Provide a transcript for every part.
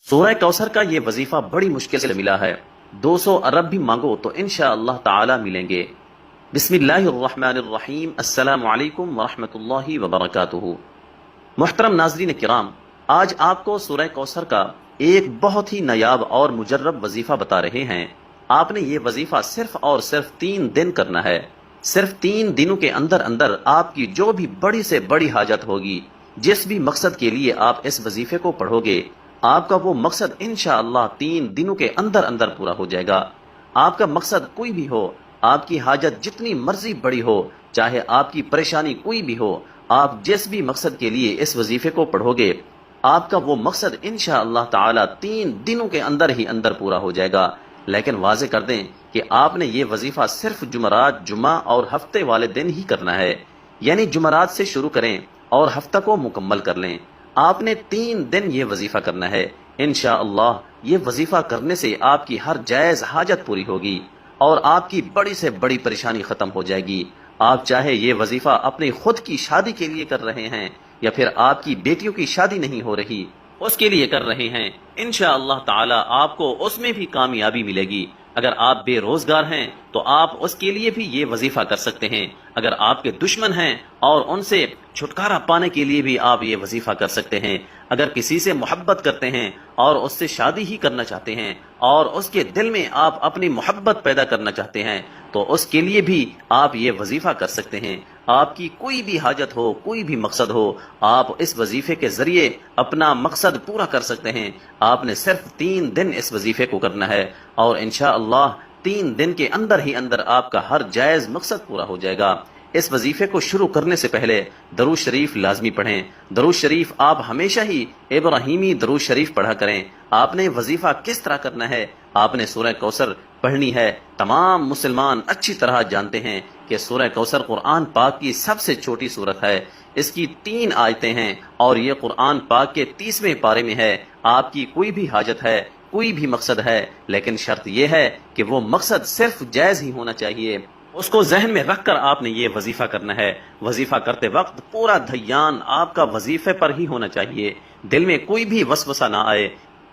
سورہ کوثر کا یہ وظیفہ بڑی مشکل سے ملا ہے۔ 200 ارب بھی مانگو تو انشاءاللہ تعالی ملیں گے۔ بسم اللہ الرحمن الرحیم۔ السلام علیکم ورحمۃ اللہ وبرکاتہ۔ محترم ناظرین کرام، آج آپ کو سورہ کوثر کا ایک بہت ہی نایاب اور مجرب وظیفہ بتا رہے ہیں۔ آپ نے یہ وظیفہ صرف اور صرف 3 دن کرنا ہے۔ صرف 3 دنوں کے اندر اندر آپ کی جو بھی بڑی سے بڑی حاجت ہوگی، جس بھی مقصد کے لیے آپ اس وظیفے کو پڑھو گے، آپ کا وہ مقصد انشاءاللہ 3 دنوں کے اندر اندر پورا ہو جائے گا۔ آپ کا مقصد کوئی بھی ہو، آپ کی حاجت جتنی مرضی بڑی ہو، چاہے آپ کی پریشانی کوئی بھی ہو، آپ جس بھی مقصد کے لیے اس وظیفے کو پڑھو گے، آپ کا وہ مقصد انشاءاللہ تعالی 3 دنوں کے اندر ہی اندر پورا ہو جائے گا۔ لیکن واضح کر دیں کہ آپ نے یہ وظیفہ صرف جمعرات، جمعہ اور ہفتے والے دن ہی کرنا ہے، یعنی جمعرات سے شروع کریں اور ہفتہ کو مکمل کر لیں۔ آپ نے 3 دن یہ وظیفہ کرنا ہے۔ انشاءاللہ یہ وظیفہ کرنے سے آپ کی ہر جائز حاجت پوری ہوگی اور آپ کی بڑی سے بڑی پریشانی ختم ہو جائے گی۔ آپ چاہے یہ وظیفہ اپنی خود کی شادی کے لیے کر رہے ہیں یا پھر آپ کی بیٹیوں کی شادی نہیں ہو رہی، اس کے لیے کر رہے ہیں، انشاءاللہ تعالی آپ کو اس میں بھی کامیابی ملے گی۔ اگر آپ بے روزگار ہیں تو آپ اس کے لیے بھی یہ وظیفہ کر سکتے ہیں۔ اگر آپ کے دشمن ہیں اور ان سے چھٹکارا پانے کے لیے بھی آپ یہ وظیفہ کر سکتے ہیں۔ اگر کسی سے محبت کرتے ہیں اور اس سے شادی ہی کرنا چاہتے ہیں اور اس کے دل میں آپ اپنی محبت پیدا کرنا چاہتے ہیں تو اس کے لیے بھی آپ یہ وظیفہ کر سکتے ہیں۔ آپ کی کوئی بھی حاجت ہو، کوئی بھی مقصد ہو، آپ اس وظیفے کے ذریعے اپنا مقصد پورا کر سکتے ہیں۔ آپ نے صرف 3 دن اس وظیفے کو کرنا ہے اور انشاءاللہ 3 دن کے اندر ہی اندر آپ کا ہر جائز مقصد پورا ہو جائے گا۔ اس وظیفے کو شروع کرنے سے پہلے درود شریف لازمی پڑھیں۔ درود شریف آپ ہمیشہ ہی ابراہیمی درود شریف پڑھا کریں۔ آپ نے وظیفہ کس طرح کرنا ہے؟ آپ نے سورہ کوثر پڑھنی ہے۔ تمام مسلمان اچھی طرح جانتے ہیں کہ سورہ کوثر قرآن پاک کی سب سے چھوٹی سورت ہے۔ اس کی 3 آیتیں ہیں اور یہ قرآن پاک کے 30ویں پارے میں ہے۔ آپ کی کوئی بھی حاجت ہے، کوئی بھی مقصد ہے، لیکن شرط یہ ہے کہ وہ مقصد صرف جائز ہی ہونا چاہیے۔ اس کو ذہن میں رکھ کر آپ نے یہ وظیفہ کرنا ہے۔ وظیفہ کرتے وقت پورا دھیان آپ کا وظیفے پر ہی ہونا چاہیے، دل میں کوئی بھی وسوسہ نہ آئے۔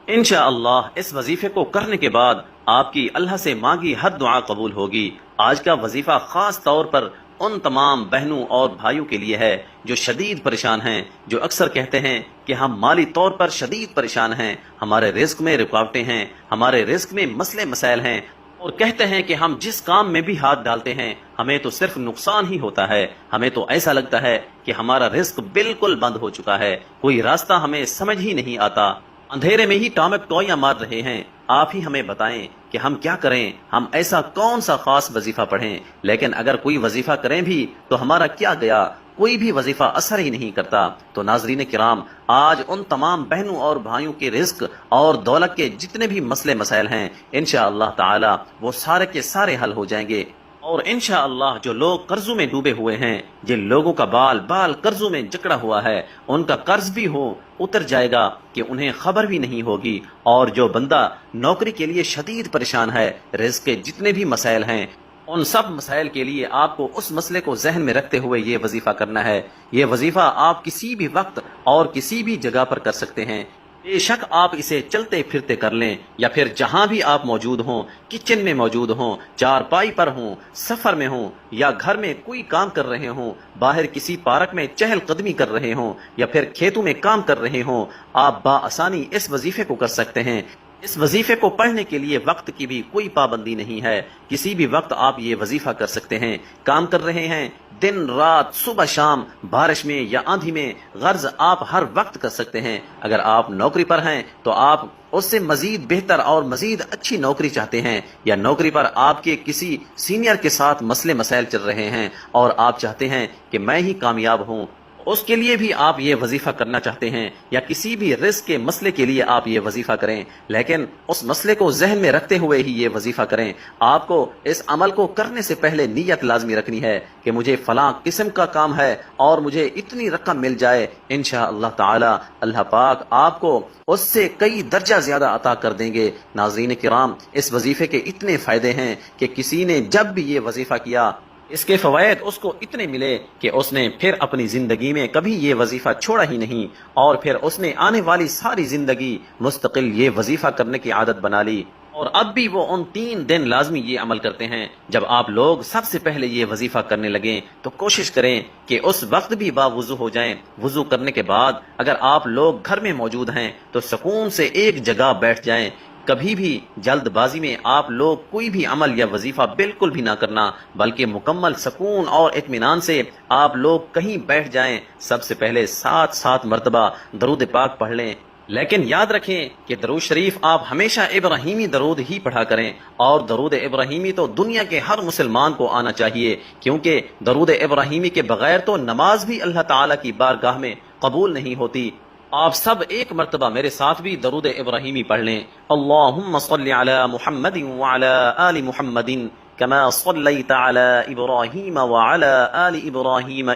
انشاءاللہ اس وظیفے کو کرنے کے بعد آپ کی اللہ سے مانگی ہر دعا قبول ہوگی۔ آج کا وظیفہ خاص طور پر ان تمام بہنوں اور بھائیوں کے لیے ہے جو شدید پریشان ہیں، جو اکثر کہتے ہیں کہ ہم مالی طور پر شدید پریشان ہیں، ہمارے رزق میں رکاوٹیں ہیں، ہمارے رزق میں مسئلے مسائل ہیں، اور کہتے ہیں کہ ہم جس کام میں بھی ہاتھ ڈالتے ہیں ہمیں تو صرف نقصان ہی ہوتا ہے، ہمیں تو ایسا لگتا ہے کہ ہمارا رزق بالکل بند ہو چکا ہے، کوئی راستہ ہمیں سمجھ ہی نہیں آتا، اندھیرے میں ہی ٹامک ٹوئیاں مار رہے ہیں۔ آپ ہی ہمیں بتائیں کہ ہم کیا کریں، ہم ایسا کون سا خاص وظیفہ پڑھیں؟ لیکن اگر کوئی وظیفہ کریں بھی تو ہمارا کیا گیا، کوئی بھی وظیفہ اثر ہی نہیں کرتا۔ تو ناظرین کرام، آج ان تمام بہنوں اور بھائیوں کے رزق اور دولت کے جتنے بھی مسئلے مسائل ہیں انشاءاللہ تعالی وہ سارے کے سارے حل ہو جائیں گے، اور انشاءاللہ جو لوگ قرضوں میں ڈوبے ہوئے ہیں، جن لوگوں کا بال بال قرضوں میں جکڑا ہوا ہے، ان کا قرض بھی اتر جائے گا کہ انہیں خبر بھی نہیں ہوگی، اور جو بندہ نوکری کے لیے شدید پریشان ہے، رزق کے جتنے بھی مسائل ہیں، ان سب مسائل کے لیے آپ کو اس مسئلے کو ذہن میں رکھتے ہوئے یہ وظیفہ کرنا ہے۔ یہ وظیفہ آپ کسی بھی وقت اور کسی بھی جگہ پر کر سکتے ہیں۔ بے شک آپ اسے چلتے پھرتے کر لیں یا پھر جہاں بھی آپ موجود ہوں، کچن میں موجود ہوں، چارپائی پر ہوں، سفر میں ہوں، یا گھر میں کوئی کام کر رہے ہوں، باہر کسی پارک میں چہل قدمی کر رہے ہوں، یا پھر کھیتوں میں کام کر رہے ہوں، آپ بآسانی اس وظیفے کو کر سکتے ہیں۔ اس وظیفے کو پڑھنے کے لیے وقت کی بھی کوئی پابندی نہیں ہے، کسی بھی وقت آپ یہ وظیفہ کر سکتے ہیں۔ کام کر رہے ہیں، دن رات، صبح شام، بارش میں یا آندھی میں، غرض آپ ہر وقت کر سکتے ہیں۔ اگر آپ نوکری پر ہیں تو آپ اس سے مزید بہتر اور مزید اچھی نوکری چاہتے ہیں، یا نوکری پر آپ کے کسی سینئر کے ساتھ مسئلے مسائل چل رہے ہیں اور آپ چاہتے ہیں کہ میں ہی کامیاب ہوں، اس کے لیے بھی آپ یہ وظیفہ کرنا چاہتے ہیں، یا کسی بھی رزق کے مسئلے کے لیے آپ یہ وظیفہ کریں، لیکن اس مسئلے کو ذہن میں رکھتے ہوئے ہی یہ وظیفہ کریں۔ آپ کو اس عمل کو کرنے سے پہلے نیت لازمی رکھنی ہے کہ مجھے فلاں قسم کا کام ہے اور مجھے اتنی رقم مل جائے، انشاءاللہ تعالی اللہ پاک آپ کو اس سے کئی درجہ زیادہ عطا کر دیں گے۔ ناظرین کرام، اس وظیفے کے اتنے فائدے ہیں کہ کسی نے جب بھی یہ وظیفہ کیا اس کے فوائد اس کو اتنے ملے کہ اس نے پھر اپنی زندگی میں کبھی یہ وظیفہ چھوڑا ہی نہیں، اور پھر اس نے آنے والی ساری زندگی مستقل یہ وظیفہ کرنے کی عادت بنا لی، اور اب بھی وہ ان 3 دن لازمی یہ عمل کرتے ہیں۔ جب آپ لوگ سب سے پہلے یہ وظیفہ کرنے لگیں تو کوشش کریں کہ اس وقت بھی باوضو ہو جائیں۔ وضو کرنے کے بعد اگر آپ لوگ گھر میں موجود ہیں تو سکون سے ایک جگہ بیٹھ جائیں۔ کبھی بھی جلد بازی میں آپ لوگ کوئی بھی عمل یا وظیفہ بالکل بھی نہ کرنا، بلکہ مکمل سکون اور اطمینان سے آپ لوگ کہیں بیٹھ جائیں۔ سب سے پہلے 7 مرتبہ درود پاک پڑھ لیں، لیکن یاد رکھیں کہ درود شریف آپ ہمیشہ ابراہیمی درود ہی پڑھا کریں، اور درود ابراہیمی تو دنیا کے ہر مسلمان کو آنا چاہیے، کیونکہ درود ابراہیمی کے بغیر تو نماز بھی اللہ تعالیٰ کی بارگاہ میں قبول نہیں ہوتی۔ آپ سب ایک مرتبہ میرے ساتھ بھی درود ابراہیمی پڑھ لیں۔ اللہم صلی علی محمد وعلی آل محمد کما صلیت علی ابراہیم وعلی آل ابراہیم